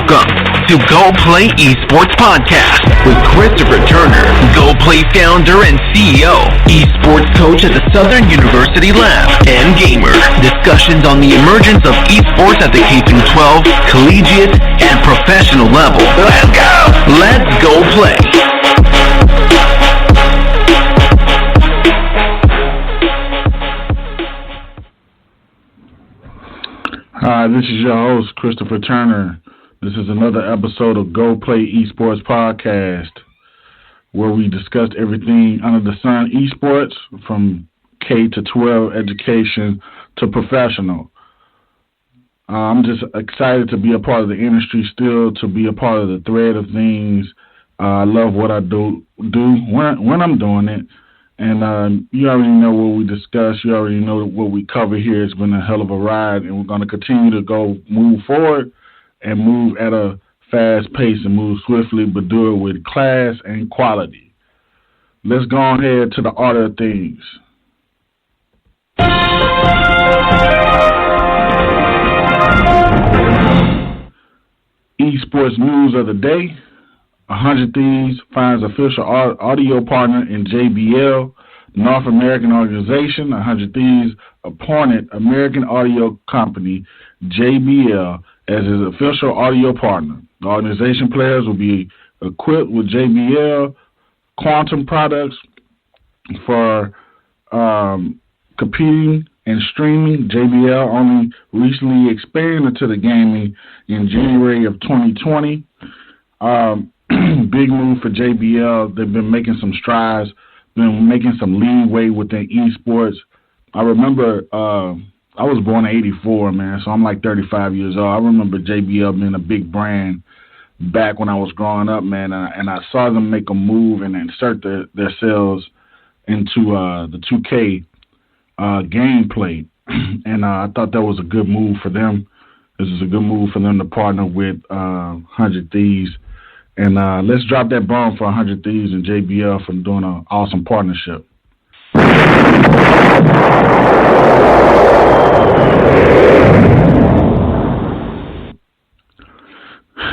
Welcome to Go Play Esports Podcast with Christopher Turner, Go Play founder and CEO, esports coach at the Southern University Lab, and gamer. Discussions on the emergence of esports at the K-12, collegiate, and professional level. Let's go! Let's go play! Hi, this is your host, Christopher Turner. This is another episode of Go Play Esports Podcast, where we discuss everything under the sun esports, from K-12 education to professional. I'm just excited to be a part of the industry still, to be a part of the thread of things. I love what I do when I'm doing it. And you already know what we discuss. You already know what we cover here. It's been a hell of a ride, and we're going to continue to move forward and move at a fast pace and move swiftly, but do it with class and quality. Let's go ahead to the order of things. Esports news of the day. 100 Thieves finds official audio partner in JBL. North American organization, 100 Thieves appointed American audio company JBL as his official audio partner. The organization players will be equipped with JBL Quantum products for competing and streaming. JBL only recently expanded to the gaming in January of 2020. Big move for JBL. They've been making some strides, been making some leeway within esports. I remember I was born in 84, man, so I'm like 35 years old. I remember JBL being a big brand back when I was growing up, man, and I saw them make a move and insert themselves into the 2K gameplay, and I thought that was a good move for them. This is a good move for them to partner with 100 Thieves. And let's drop that bomb for 100 Thieves and JBL for doing an awesome partnership.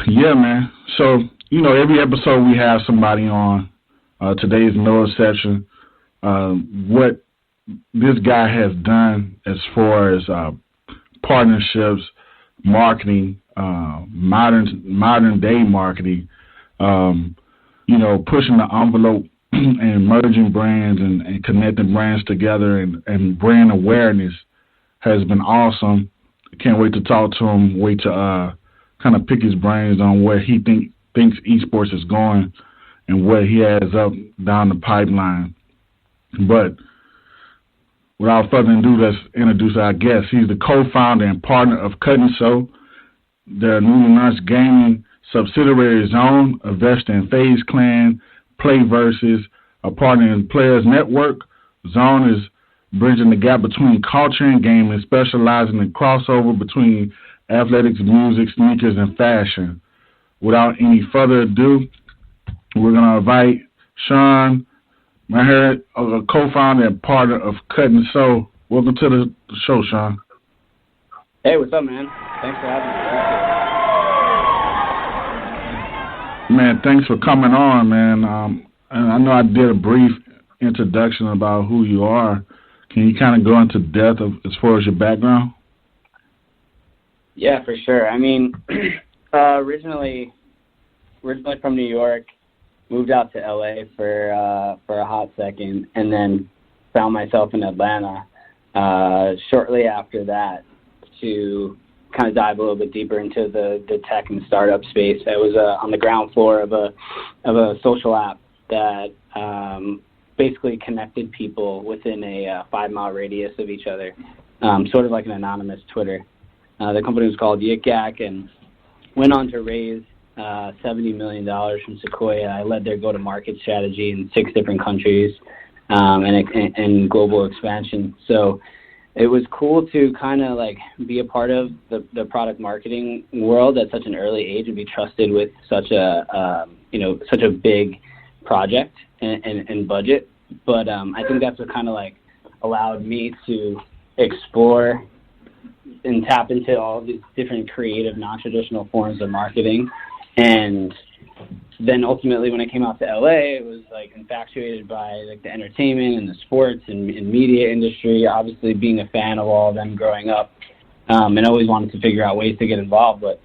Yeah, man. So, every episode we have somebody on. Today's no exception. What this guy has done as far as partnerships, marketing, modern day marketing, pushing the envelope and merging brands and connecting brands together and brand awareness has been awesome. Can't wait to talk to him, wait to kind of pick his brains on where he thinks esports is going and what he has up down the pipeline. But without further ado, let's introduce our guest. He's the co-founder and partner of Cut and Sew, their newly launched gaming subsidiary Zone, a investor in FaZe Clan, PlayVS, a partner in PLAYERS NTWRK. Zone is bridging the gap between culture and gaming, specializing in crossover between athletics, music, sneakers, and fashion. Without any further ado, we're going to invite Sean Maher, a co-founder and partner of Cut and Sew. Welcome to the show, Sean. Hey, what's up, man? Thanks for having me. Man, thanks for coming on, man. And I know I did a brief introduction about who you are. Can you kind of go into depth as far as your background? Yeah, for sure. I mean, originally from New York, moved out to LA for a hot second, and then found myself in Atlanta shortly after that to kind of dive a little bit deeper into the tech and startup space. I was on the ground floor of a social app that basically connected people within a 5-mile radius of each other, sort of like an anonymous Twitter. The company was called Yik Yak and went on to raise $70 million from Sequoia. I led their go-to-market strategy in 6 different countries and global expansion. So it was cool to kind of like be a part of the product marketing world at such an early age and be trusted with such a big project and budget. But I think that's what kind of like allowed me to explore and tap into all these different creative, non-traditional forms of marketing. And then ultimately when I came out to LA, it was like infatuated by like the entertainment and the sports and media industry, obviously being a fan of all of them growing up, and always wanted to figure out ways to get involved. But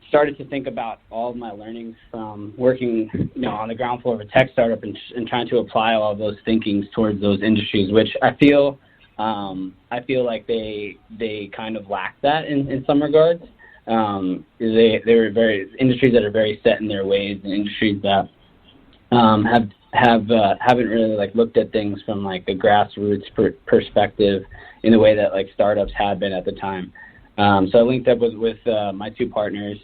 started to think about all of my learnings from working, on the ground floor of a tech startup and trying to apply all of those thinkings towards those industries, which I feel like they kind of lack that in some regards. They were very industries that are very set in their ways, and industries that haven't really like looked at things from like a grassroots perspective in the way that like startups had been at the time. So I linked up with my two partners,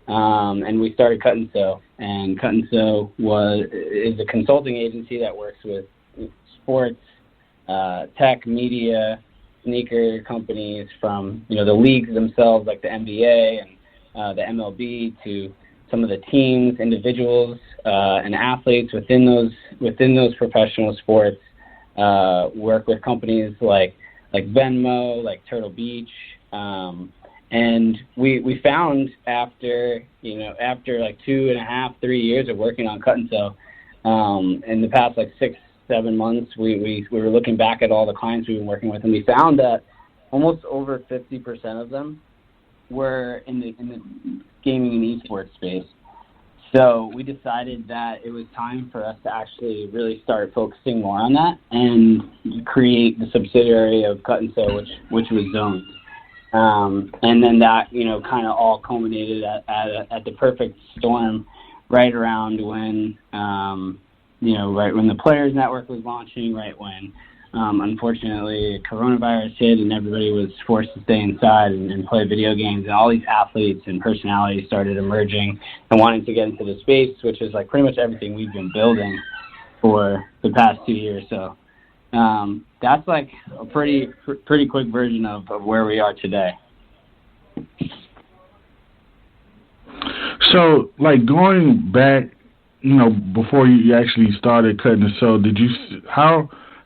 and we started Cut and Sew. And Cut and Sew is a consulting agency that works with sports, tech, media, sneaker companies, from the leagues themselves like the NBA and the MLB, to some of the teams, individuals, and athletes within those professional sports. Work with companies like Venmo, like Turtle Beach, and we found after like 2.5-3 years of working on Cut and Sew, in the past like 6-7 months, we were looking back at all the clients we've been working with, and we found that almost over 50% of them were in the gaming and esports space. So we decided that it was time for us to actually really start focusing more on that and create the subsidiary of Cut and Sew, which was Zones. And then that kind of all culminated at the perfect storm, right around when right when the Players Network was launching, right when unfortunately coronavirus hit and everybody was forced to stay inside and play video games, and all these athletes and personalities started emerging and wanting to get into the space, which is like pretty much everything we've been building for the past 2 years. So that's like a pretty quick version of where we are today. So, like, going back, before you actually started Cut and Sew,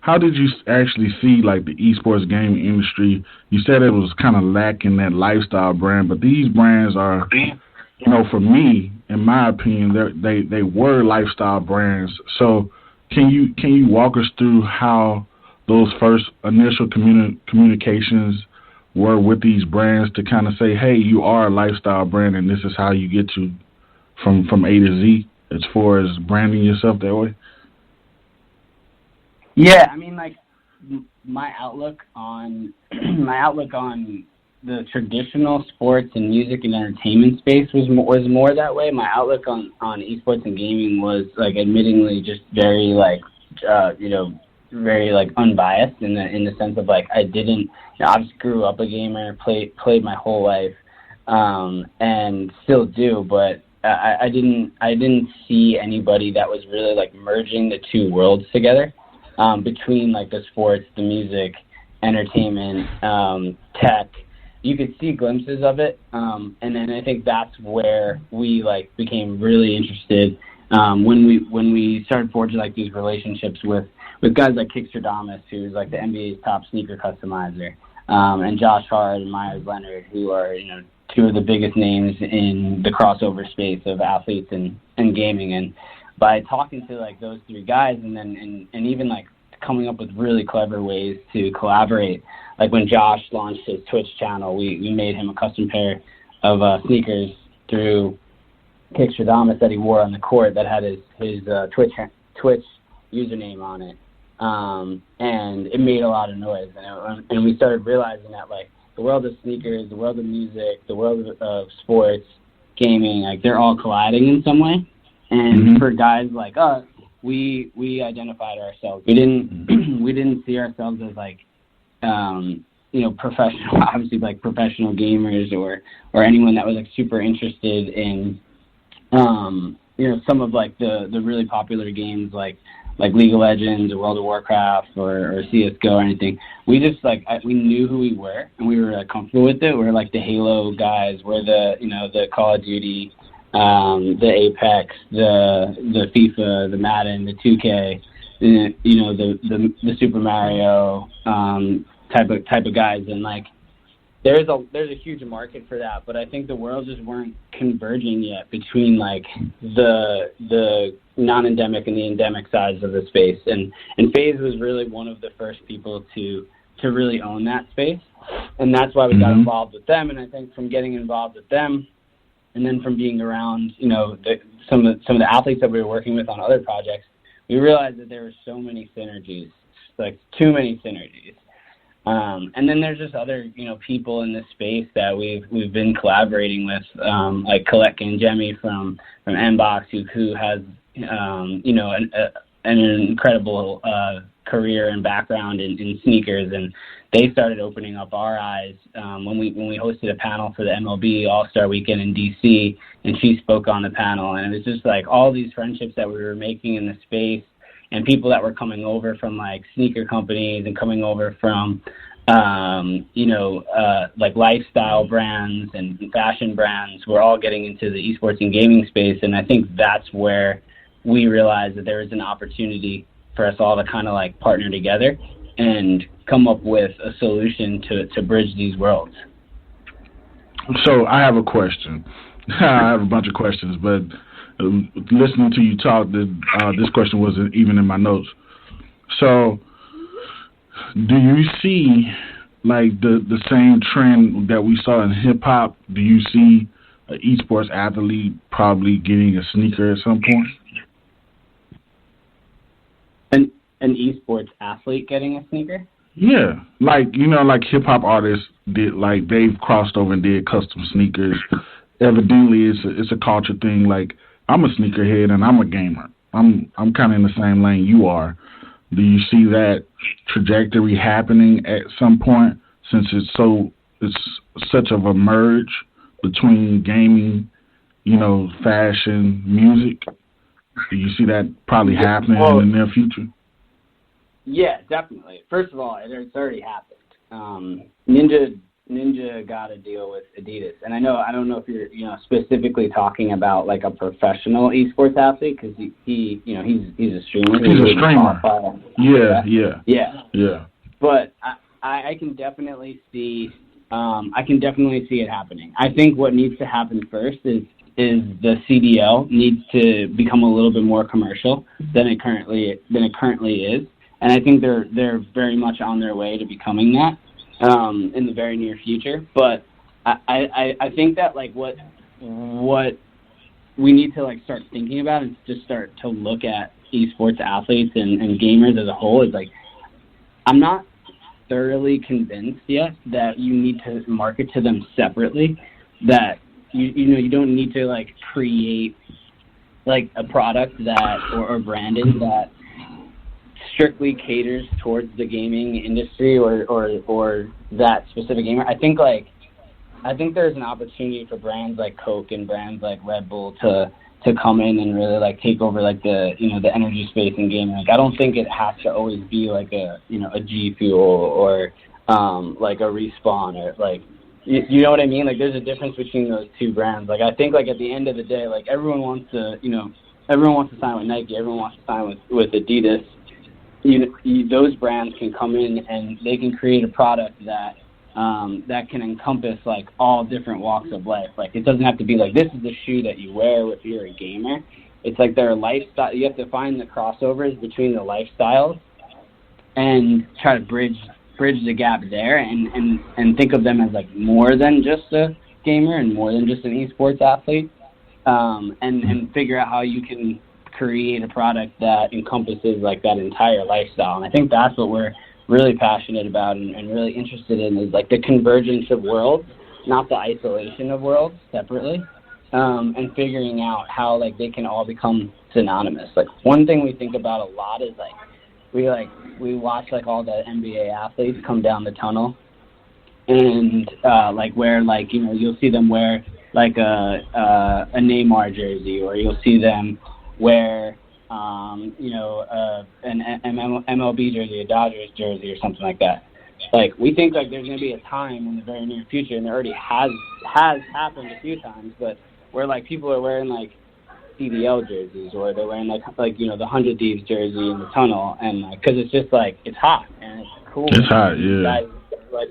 how did you actually see like the esports gaming industry? You said it was kind of lacking that lifestyle brand, but these brands are, for me, in my opinion, they were lifestyle brands. So, can you walk us through how those first initial communications were with these brands to kind of say, hey, you are a lifestyle brand, and this is how you get to from A to Z as far as branding yourself that way? Yeah, I mean, like my outlook on the traditional sports and music and entertainment space was more that way. My outlook on esports and gaming was like admittingly just very like very like unbiased in the sense of like I didn't I just grew up a gamer, played my whole life, and still do, but I didn't see anybody that was really like merging the two worlds together, between like the sports, the music, entertainment, tech. You could see glimpses of it, and then I think that's where we like became really interested when we started forging like these relationships with guys like Kickstradamus, who's like the NBA's top sneaker customizer, and Josh Hart and Maher, who are two of the biggest names in the crossover space of athletes and gaming. And by talking to like those three guys, and then and even like coming up with really clever ways to collaborate, like when Josh launched his Twitch channel, we made him a custom pair of sneakers through Kickstradamus that he wore on the court that had his Twitch username on it, and it made a lot of noise, and we started realizing that like the world of sneakers, the world of music, the world of sports, gaming, like they're all colliding in some way. And for guys like us, we identified ourselves. We didn't see ourselves as like professional, obviously like professional gamers or anyone that was like super interested in some of like the really popular games like League of Legends or World of Warcraft or CS:GO or anything. We just we knew who we were, and we were comfortable with it. We're like the Halo guys. We're the Call of Duty, the Apex, the FIFA, the Madden, the 2K, the Super Mario type of guys. And like there's a huge market for that, but I think the world just weren't converging yet between like the non-endemic and the endemic sides of the space, and FaZe was really one of the first people to really own that space, and that's why we got involved with them. And I think from getting involved with them, and then from being around, you know, some of the athletes that we were working with on other projects, we realized that there were so many synergies, like too many synergies. And then there's just other, you know, people in this space that we've been collaborating with, like Colette and Jemmy from Nbox, who has, you know, an incredible career and background in sneakers, and they started opening up our eyes when we hosted a panel for the MLB All-Star Weekend in DC, and she spoke on the panel, and it was just like all these friendships that we were making in the space, and people that were coming over from like sneaker companies and coming over from, you know, like lifestyle brands and fashion brands were all getting into the esports and gaming space. And I think that's where we realized that there is an opportunity for us all to kind of like partner together and come up with a solution to bridge these worlds. So I have a question. I have a bunch of questions, but listening to you talk, this question wasn't even in my notes. So, do you see like the same trend that we saw in hip hop? Do you see an esports athlete probably getting a sneaker at some point? An esports athlete getting a sneaker? Yeah, like, you know, like hip hop artists did, like they've crossed over and did custom sneakers. Evidently, it's a culture thing. Like, I'm a sneakerhead and I'm a gamer. I'm kind of in the same lane you are. Do you see that trajectory happening at some point, since it's such of a merge between gaming, you know, fashion, music? Do you see that probably happening in the near future? Yeah, definitely. First of all, it's already happened. Ninja got a deal with Adidas, and I don't know if you're, you know, specifically talking about like a professional esports athlete, because he you know, he's a streamer. He's a streamer. Yeah. But I can definitely see it happening. I think what needs to happen first is the CDL needs to become a little bit more commercial than it currently is, and I think they're very much on their way to becoming that. In the very near future, but I think that like what we need to like start thinking about is just start to look at esports athletes and gamers as a whole. Is like, I'm not thoroughly convinced yet that you need to market to them separately. That you don't need to like create like a product that or branding that strictly caters towards the gaming industry or that specific gamer. I think there's an opportunity for brands like Coke and brands like Red Bull to come in and really like take over like the, you know, the energy space in gaming. Like, I don't think it has to always be like a, you know, a G Fuel or like a Respawn or like, you know what I mean? Like, there's a difference between those two brands. Like, I think like at the end of the day, like everyone wants to sign with Nike, everyone wants to sign with Adidas. Those brands can come in and they can create a product that can encompass like all different walks of life. Like, it doesn't have to be like, this is the shoe that you wear if you're a gamer. It's like their lifestyle. You have to find the crossovers between the lifestyles and try to bridge the gap there and think of them as like more than just a gamer and more than just an esports athlete, and figure out how you can create a product that encompasses like that entire lifestyle. And I think that's what we're really passionate about and really interested in, is like the convergence of worlds, not the isolation of worlds separately, and figuring out how like they can all become synonymous. Like, one thing we think about a lot is we watch like all the NBA athletes come down the tunnel, and like where, like, you know, you'll see them wear like a Neymar jersey, or you'll see them wear, you know, an MLB jersey, a Dodgers jersey, or something like that. Like, we think like there's going to be a time in the very near future, and there already has happened a few times, but where like people are wearing like CDL jerseys, or they're wearing like you know, the 100 Thieves jersey in the tunnel, and because it's just like, it's hot and it's cool. It's hot, yeah. Guys, like,